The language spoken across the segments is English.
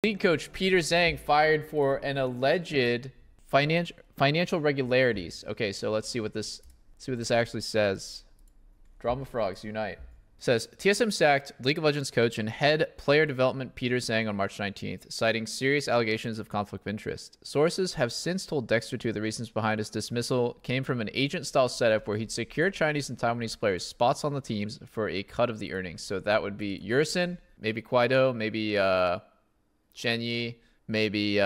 League coach Peter Zhang fired for an alleged financial regularities. Okay, so let's see what this actually says. Drama Frogs unite. Says TSM sacked League of Legends coach and head player development Peter Zhang on March 19th, citing serious allegations of conflict of interest. Sources have since told Dexerto the reasons behind his dismissal came from an agent-style setup where he'd secure Chinese and Taiwanese players spots on the teams for a cut of the earnings. So that would be Yursen, maybe Kwaido, maybe Shenyi, maybe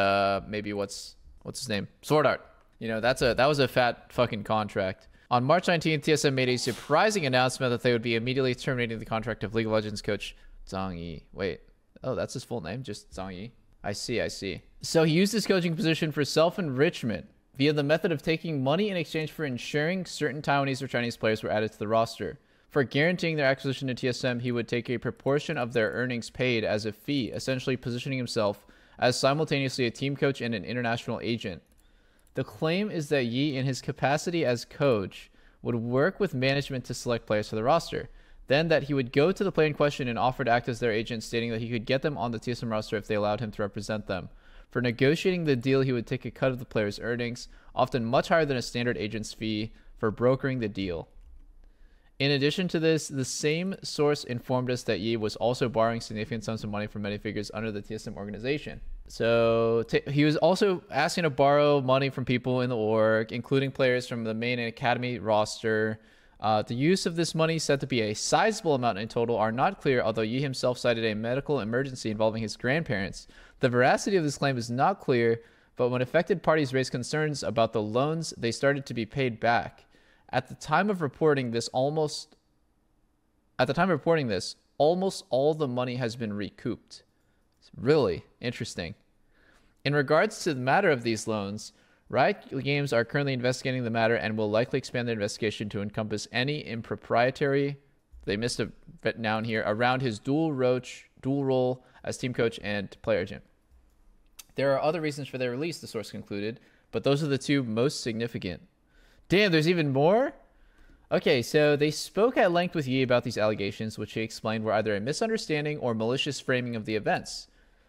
what's his name? Sword Art. You know, that was a fat fucking contract. On March 19th, TSM made a surprising announcement that they would be immediately terminating the contract of League of Legends coach Zhang Yi. Wait, oh, that's his full name, just Zhang Yi. I see. So he used his coaching position for self-enrichment via the method of taking money in exchange for ensuring certain Taiwanese or Chinese players were added to the roster. For guaranteeing their acquisition to TSM, he would take a proportion of their earnings paid as a fee, essentially positioning himself as simultaneously a team coach and an international agent. The claim is that Yi, in his capacity as coach, would work with management to select players for the roster. Then that he would go to the player in question and offer to act as their agent, stating that he could get them on the TSM roster if they allowed him to represent them. For negotiating the deal, he would take a cut of the player's earnings, often much higher than a standard agent's fee, for brokering the deal. In addition to this, the same source informed us that Yi was also borrowing significant sums of money from many figures under the TSM organization. So he was also asking to borrow money from people in the org, including players from the main and academy roster. The use of this money, said to be a sizable amount in total, are not clear, although Yi himself cited a medical emergency involving his grandparents. The veracity of this claim is not clear, but when affected parties raised concerns about the loans, they started to be paid back. At the time of reporting this, almost all the money has been recouped. It's really interesting. In regards to the matter of these loans, Riot Games are currently investigating the matter and will likely expand their investigation to encompass any impropriety, they missed a bit down here, around his dual role as team coach and player agent. There are other reasons for their release, the source concluded, but those are the two most significant. Damn, there's even more? Okay, so they spoke at length with Yi about these allegations, which he explained were either a misunderstanding or malicious framing of the events.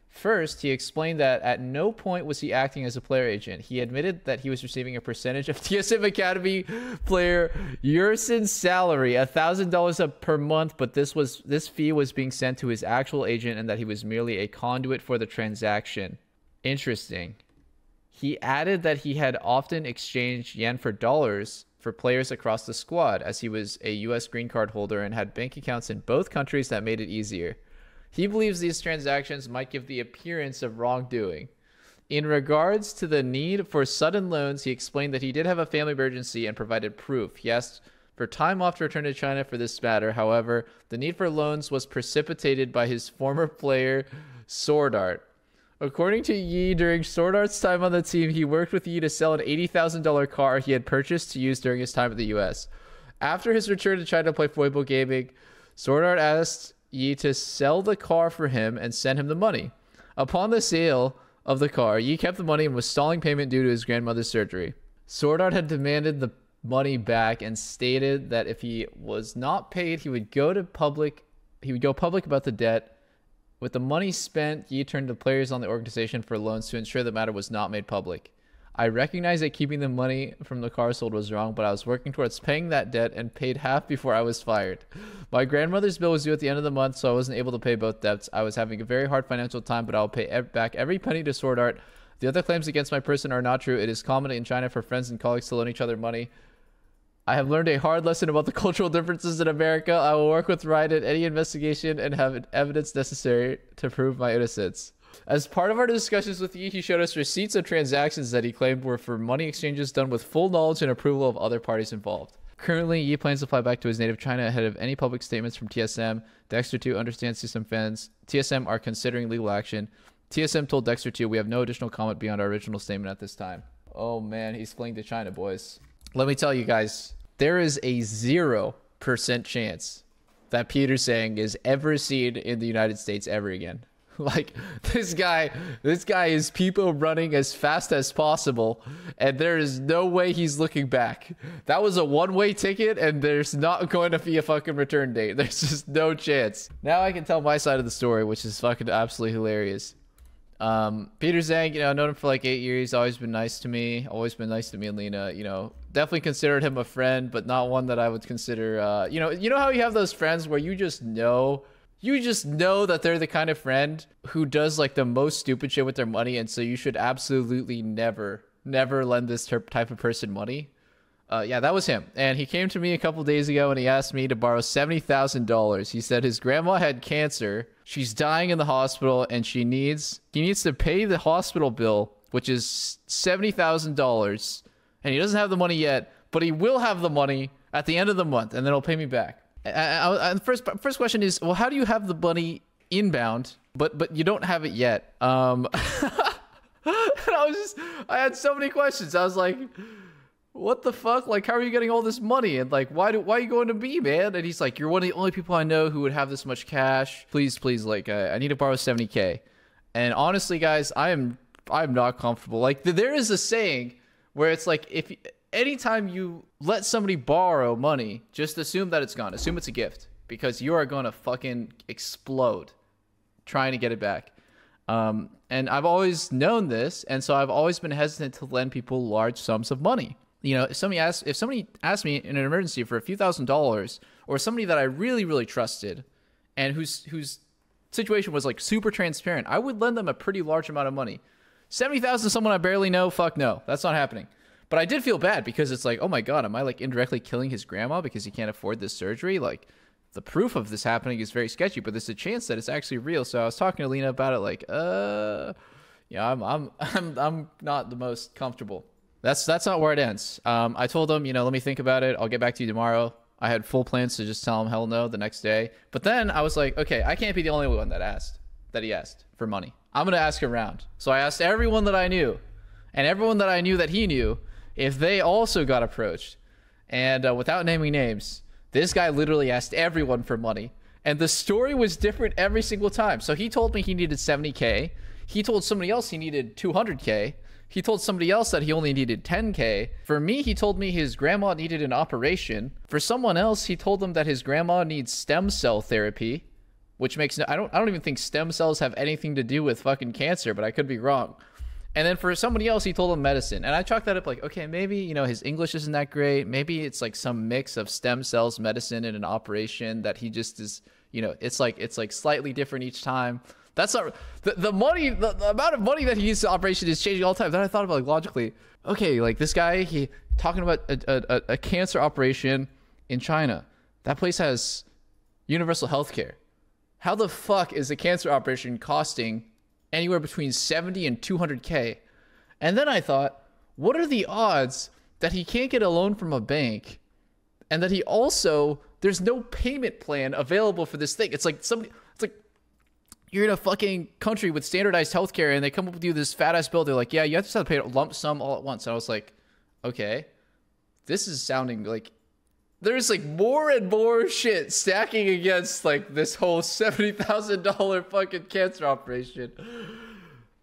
First, he explained that at no point was he acting as a player agent. He admitted that he was receiving a percentage of TSM Academy player Yursen's salary, $1,000 per month, but this fee was being sent to his actual agent and that he was merely a conduit for the transaction. Interesting. He added that he had often exchanged yen for dollars for players across the squad, as he was a US green card holder and had bank accounts in both countries that made it easier. He believes these transactions might give the appearance of wrongdoing. In regards to the need for sudden loans, he explained that he did have a family emergency and provided proof. He asked for time off to return to China for this matter. However, the need for loans was precipitated by his former player, Sword Art. According to Yi, during Sword Art's time on the team, he worked with Yi to sell an $80,000 car he had purchased to use during his time in the US. After his return to China to play Weibo Gaming, Sword Art asked Yi to sell the car for him and send him the money. Upon the sale of the car, Yi kept the money and was stalling payment due to his grandmother's surgery. Sword Art had demanded the money back and stated that if he was not paid, he would go public about the debt. With the money spent, Yi turned to players on the organization for loans to ensure the matter was not made public. I recognize that keeping the money from the car sold was wrong, but I was working towards paying that debt and paid half before I was fired. My grandmother's bill was due at the end of the month, so I wasn't able to pay both debts. I was having a very hard financial time, but I'll pay back every penny to Sword Art. The other claims against my person are not true. It is common in China for friends and colleagues to loan each other money. I have learned a hard lesson about the cultural differences in America. I will work with Riot in any investigation and have evidence necessary to prove my innocence. As part of our discussions with Yi, he showed us receipts of transactions that he claimed were for money exchanges done with full knowledge and approval of other parties involved. Currently, Yi plans to fly back to his native China ahead of any public statements from TSM. Dexerto understands TSM fans. TSM are considering legal action. TSM told Dexerto, we have no additional comment beyond our original statement at this time. Oh man, he's fleeing to China, boys. Let me tell you guys, there is a 0% chance that Peter Zhang is ever seen in the United States ever again. Like, this guy is people running as fast as possible, and there is no way he's looking back. That was a one-way ticket, and there's not going to be a fucking return date. There's just no chance. Now I can tell my side of the story, which is fucking absolutely hilarious. Peter Zhang, you know, I've known him for like 8 years. He's always been nice to me. Always been nice to me and Lena. You know, definitely considered him a friend, but not one that I would consider. You know how you have those friends where you just know that they're the kind of friend who does like the most stupid shit with their money, and so you should absolutely never lend this type of person money. Yeah, that was him. And he came to me a couple days ago and he asked me to borrow $70,000. He said his grandma had cancer. She's dying in the hospital and he needs to pay the hospital bill, which is $70,000. And he doesn't have the money yet, but he will have the money at the end of the month and then he'll pay me back. And first question is, well, how do you have the money inbound, but you don't have it yet? And I had so many questions. I was like, what the fuck? Like, how are you getting all this money? And like, why are you going to me, man? And he's like, you're one of the only people I know who would have this much cash. Please, like, I need to borrow 70K. And honestly, guys, I'm not comfortable. Like, there is a saying where it's like, anytime you let somebody borrow money, just assume that it's gone. Assume it's a gift, because you are going to fucking explode trying to get it back. And I've always known this, and so I've always been hesitant to lend people large sums of money. You know, if somebody asked me in an emergency for a few $1,000s, or somebody that I really trusted, and whose situation was like super transparent, I would lend them a pretty large amount of money. 70,000 to someone I barely know, fuck no, that's not happening. But I did feel bad because it's like, oh my god, am I like indirectly killing his grandma because he can't afford this surgery? Like, the proof of this happening is very sketchy, but there's a chance that it's actually real. So I was talking to Lena about it, like, yeah, I'm not the most comfortable. That's not where it ends. I told him, you know, let me think about it. I'll get back to you tomorrow. I had full plans to just tell him hell no the next day. But then I was like, okay, I can't be the only one that he asked for money. I'm gonna ask around. So I asked everyone that I knew, and everyone that I knew that he knew, if they also got approached. And without naming names, this guy literally asked everyone for money. And the story was different every single time. So he told me he needed 70K. He told somebody else he needed 200K. He told somebody else that he only needed 10K. For me, he told me his grandma needed an operation. For someone else, he told them that his grandma needs stem cell therapy, which makes no, I don't even think stem cells have anything to do with fucking cancer, but I could be wrong. And then for somebody else, he told him medicine. And I chalked that up like, okay, maybe, you know, his English isn't that great. Maybe it's like some mix of stem cells, medicine, and an operation that he just is, you know, it's like slightly different each time. That's not the money, the amount of money that he uses to operation is changing all the time. Then I thought about, like, logically, okay, like this guy, he talking about a cancer operation in China. That place has universal health care. How the fuck is a cancer operation costing anywhere between 70 and 200K? And then I thought, what are the odds that he can't get a loan from a bank, and that he also, there's no payment plan available for this thing? It's like you're in a fucking country with standardized healthcare, and they come up with you this fat ass bill. They're like, yeah, you have to pay a lump sum all at once. And I was like, okay, this is sounding like there's like more and more shit stacking against like this whole $70,000 fucking cancer operation.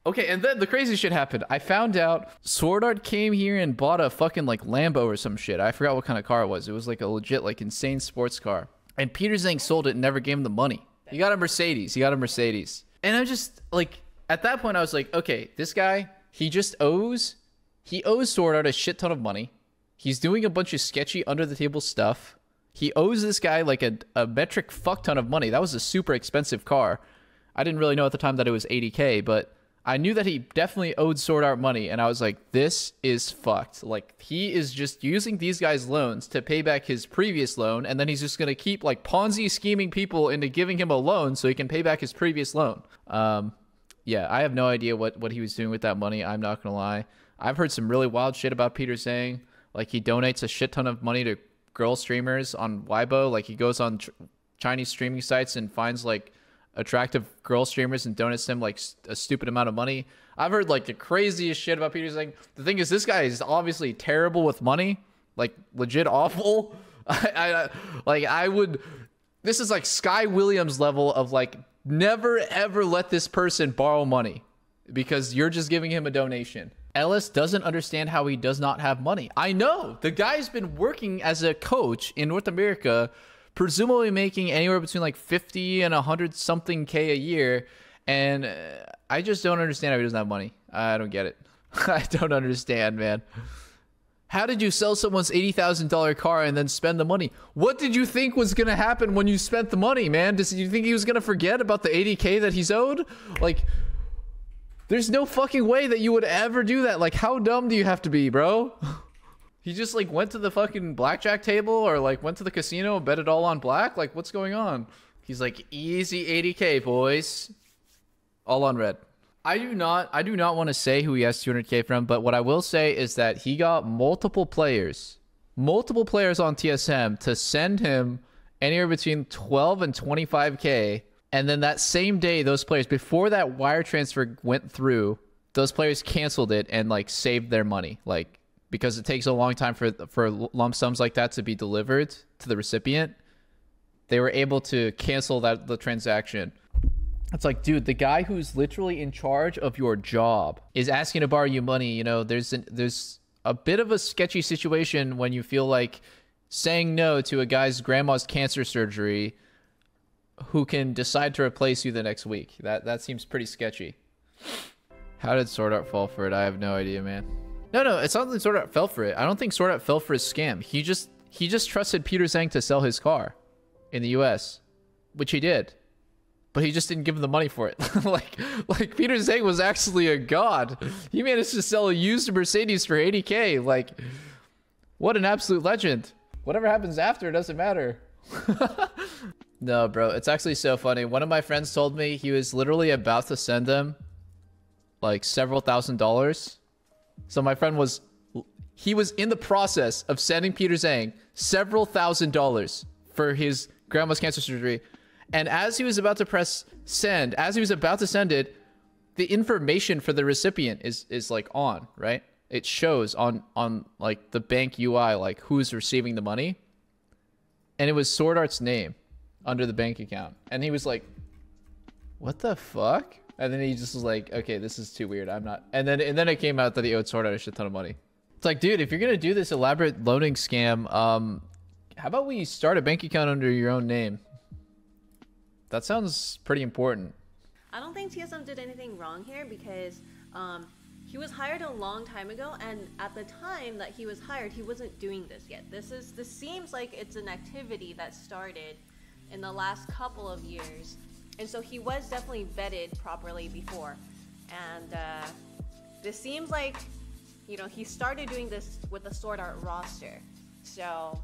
Okay, and then the crazy shit happened. I found out Sword Art came here and bought a fucking like Lambo or some shit. I forgot what kind of car it was. It was like a legit like insane sports car. And Peter Zhang sold it and never gave him the money. He got a Mercedes. And I'm just like, at that point I was like, okay, this guy, he owes Sword Art a shit ton of money. He's doing a bunch of sketchy under the table stuff. He owes this guy like a metric fuck ton of money. That was a super expensive car. I didn't really know at the time that it was 80K, but I knew that he definitely owed Sword Art money, and I was like, this is fucked. Like, he is just using these guys' loans to pay back his previous loan, and then he's just gonna keep like Ponzi scheming people into giving him a loan so he can pay back his previous loan. Yeah, I have no idea what he was doing with that money. I'm not gonna lie. I've heard some really wild shit about Peter Zhang. Like, he donates a shit ton of money to girl streamers on Weibo. Like, he goes on Chinese streaming sites and finds like attractive girl streamers and donates them like a stupid amount of money. I've heard like the craziest shit about Peter Zhang. The thing is, this guy is obviously terrible with money, like legit awful. This is like Sky Williams level of like, never ever let this person borrow money because you're just giving him a donation. Ellis doesn't understand how he does not have money. I know the guy's been working as a coach in North America, presumably making anywhere between like 50 and 100 something K a year. And I just don't understand how he doesn't have money. I don't get it. I don't understand, man. How did you sell someone's $80,000 car and then spend the money? What did you think was going to happen when you spent the money, man? Did you think he was going to forget about the $80K that he's owed? Like, there's no fucking way that you would ever do that. Like, how dumb do you have to be, bro? He just, like, went to the fucking blackjack table or, like, went to the casino and bet it all on black? Like, what's going on? He's like, easy 80K, boys. All on red. I do not want to say who he has 200K from, but what I will say is that he got multiple players on TSM to send him anywhere between 12 and 25K. And then that same day, those players, before that wire transfer went through, those players canceled it and like saved their money. Like, because it takes a long time for lump sums like that to be delivered to the recipient. They were able to cancel the transaction. It's like, dude, the guy who's literally in charge of your job is asking to borrow you money. You know, there's a bit of a sketchy situation when you feel like saying no to a guy's grandma's cancer surgery who can decide to replace you the next week. That seems pretty sketchy. How did Sword Art fall for it? I have no idea, man. No, it's not that Sword Art fell for it. I don't think Sword Art fell for his scam. He just trusted Peter Zhang to sell his car in the US, which he did. But he just didn't give him the money for it. like Peter Zhang was actually a god. He managed to sell a used Mercedes for 80K. Like, what an absolute legend. Whatever happens after, it doesn't matter. No, bro, it's actually so funny. One of my friends told me he was literally about to send them like several $1,000s. So my friend was in the process of sending Peter Zhang several $1,000s for his grandma's cancer surgery. And as he was about to press send, as he was about to send it, the information for the recipient is like on, right? It shows on like the bank UI, like who's receiving the money. And it was Sword Art's name under the bank account. And he was like, what the fuck? And then he just was like, okay, this is too weird. I'm not. And then it came out that he owed Sword Art a shit ton of money. It's like, dude, if you're going to do this elaborate loaning scam, how about we start a bank account under your own name? That sounds pretty important. I don't think TSM did anything wrong here because he was hired a long time ago, and at the time that he was hired, he wasn't doing this yet. This seems like it's an activity that started in the last couple of years, and so he was definitely vetted properly before. And this seems like, you know, he started doing this with the Sword Art roster, so.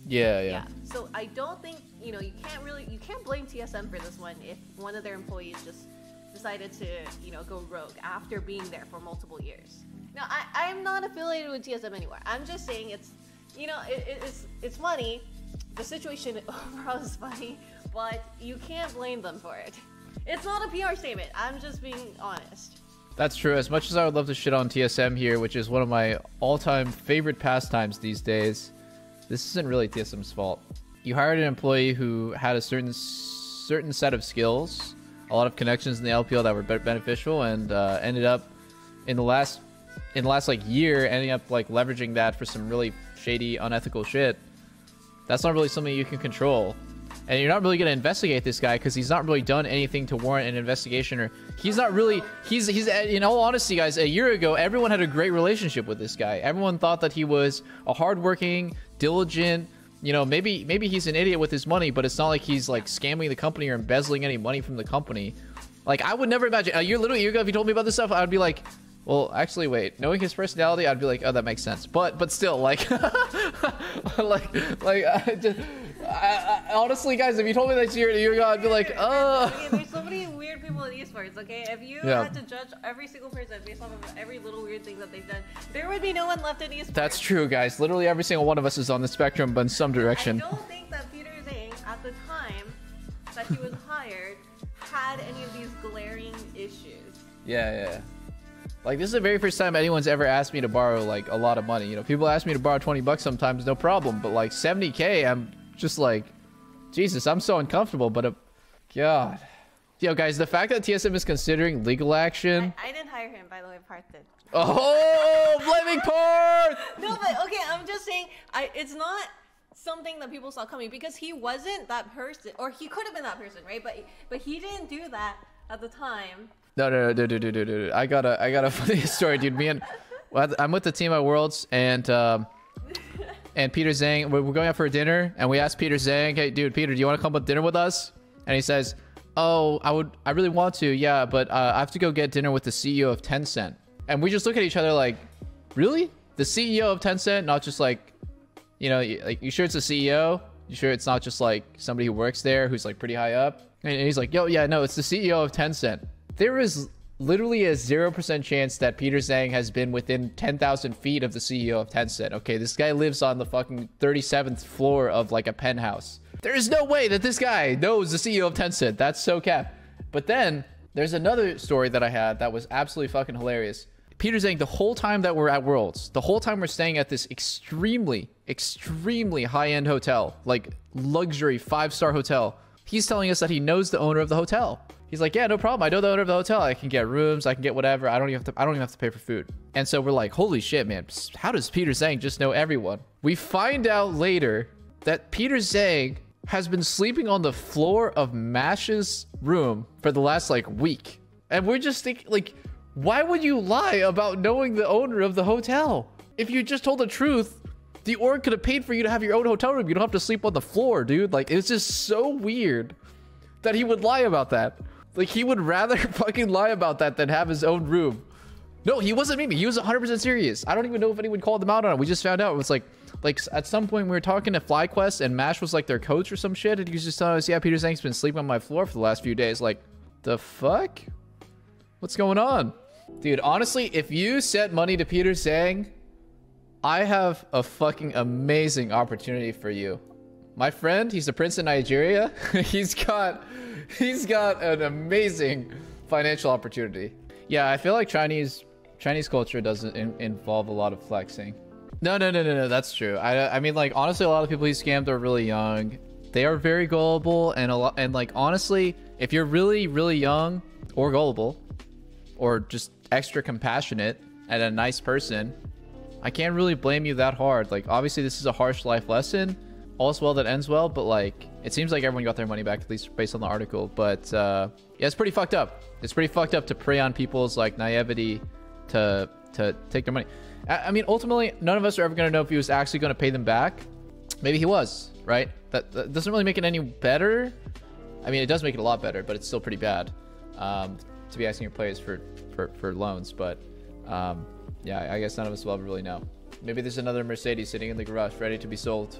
Yeah. So I don't think, you know, you can't blame TSM for this one if one of their employees just decided to, you know, go rogue after being there for multiple years. Now, I'm not affiliated with TSM anymore. I'm just saying it's, you know, it's funny. The situation overall is funny, but you can't blame them for it. It's not a PR statement. I'm just being honest. That's true. As much as I would love to shit on TSM here, which is one of my all-time favorite pastimes these days, this isn't really TSM's fault. You hired an employee who had a certain set of skills, a lot of connections in the LPL that were beneficial, and ended up in the last like year ending up like leveraging that for some really shady, unethical shit. That's not really something you can control. And you're not really going to investigate this guy because he's not really done anything to warrant an investigation, or he's in all honesty, guys, a year ago, everyone had a great relationship with this guy. Everyone thought that he was a hardworking, diligent, you know, maybe he's an idiot with his money, but it's not like he's like scamming the company or embezzling any money from the company. Like, I would never imagine a year ago, if you told me about this stuff, I would be like, well, actually, wait, knowing his personality, I'd be like, oh, that makes sense. But still, like, honestly, guys, if you told me that a year ago, I'd be like, oh. Okay, there's so many weird people in esports, okay? If you had to judge every single person based off of every little weird thing that they've done, there would be no one left in esports. That's true, guys. Literally every single one of us is on the spectrum, but in some direction. I don't think that Peter Zhang, at the time that he was hired, had any of these glaring issues. Yeah. Like, this is the very first time anyone's ever asked me to borrow, like, a lot of money. You know, people ask me to borrow 20 bucks sometimes, no problem. But, like, 70K, I'm just like, Jesus, I'm so uncomfortable. But, God. Yo, guys, the fact that TSM is considering legal action. I didn't hire him, by the way. Parth did. Oh, blaming Parth! No, but, okay, I'm just saying, it's not something that people saw coming because he wasn't that person. Or he could have been that person, right? But he didn't do that at the time No. I got a funny story, dude. I'm with the team at Worlds, and Peter Zhang, we're going out for a dinner, and we asked Peter Zhang, hey, dude, Peter, do you want to come with dinner with us? And he says, oh, I really want to, yeah, but I have to go get dinner with the CEO of Tencent. And we just look at each other like, really? The CEO of Tencent? Not just like, you know, like, you sure it's a CEO? You sure it's not just like somebody who works there who's like pretty high up? And he's like, yo, yeah, no, it's the CEO of Tencent. There is literally a 0% chance that Peter Zhang has been within 10,000 feet of the CEO of Tencent. Okay, this guy lives on the fucking 37th floor of like a penthouse. There is no way that this guy knows the CEO of Tencent. That's so cap. But then there's another story that I had that was absolutely fucking hilarious. Peter Zhang, the whole time that we're at Worlds, the whole time we're staying at this extremely high-end hotel, like luxury 5-star hotel, he's telling us that he knows the owner of the hotel. He's like, yeah, no problem. I know the owner of the hotel. I can get rooms. I can get whatever. I don't even have to pay for food. And so we're like, holy shit, man. How does Peter Zhang just know everyone? We find out later that Peter Zhang has been sleeping on the floor of Mash's room for the last like week. And we're just thinking, like, why would you lie about knowing the owner of the hotel? If you just told the truth, the org could have paid for you to have your own hotel room. You don't have to sleep on the floor, dude. Like, it's just so weird that he would lie about that. Like, he would rather fucking lie about that than have his own room. No, he wasn't memeing. He was 100% serious. I don't even know if anyone called him out on it. We just found out. It was like at some point we were talking to FlyQuest and Mash was like their coach or some shit. And he was just telling us, yeah, Peter Zhang's been sleeping on my floor for the last few days. Like, the fuck? What's going on? Dude, honestly, if you sent money to Peter Zhang, I have a fucking amazing opportunity for you. My friend, he's a prince in Nigeria. He's got an amazing financial opportunity. Yeah, I feel like Chinese culture doesn't involve a lot of flexing. No, that's true. I mean, like, honestly, a lot of people he scammed are really young. They are very gullible, and like, honestly, if you're really young or gullible or just extra compassionate and a nice person, I can't really blame you that hard. Like, obviously this is a harsh life lesson. All's well that ends well, but like, it seems like everyone got their money back, at least based on the article. But yeah, it's pretty fucked up. It's pretty fucked up to prey on people's like naivety to take their money. I mean, ultimately, none of us are ever going to know if he was actually going to pay them back. Maybe he was, right? That doesn't really make it any better. I mean, it does make it a lot better, but it's still pretty bad to be asking your players for loans. But yeah, I guess none of us will ever really know. Maybe there's another Mercedes sitting in the garage ready to be sold.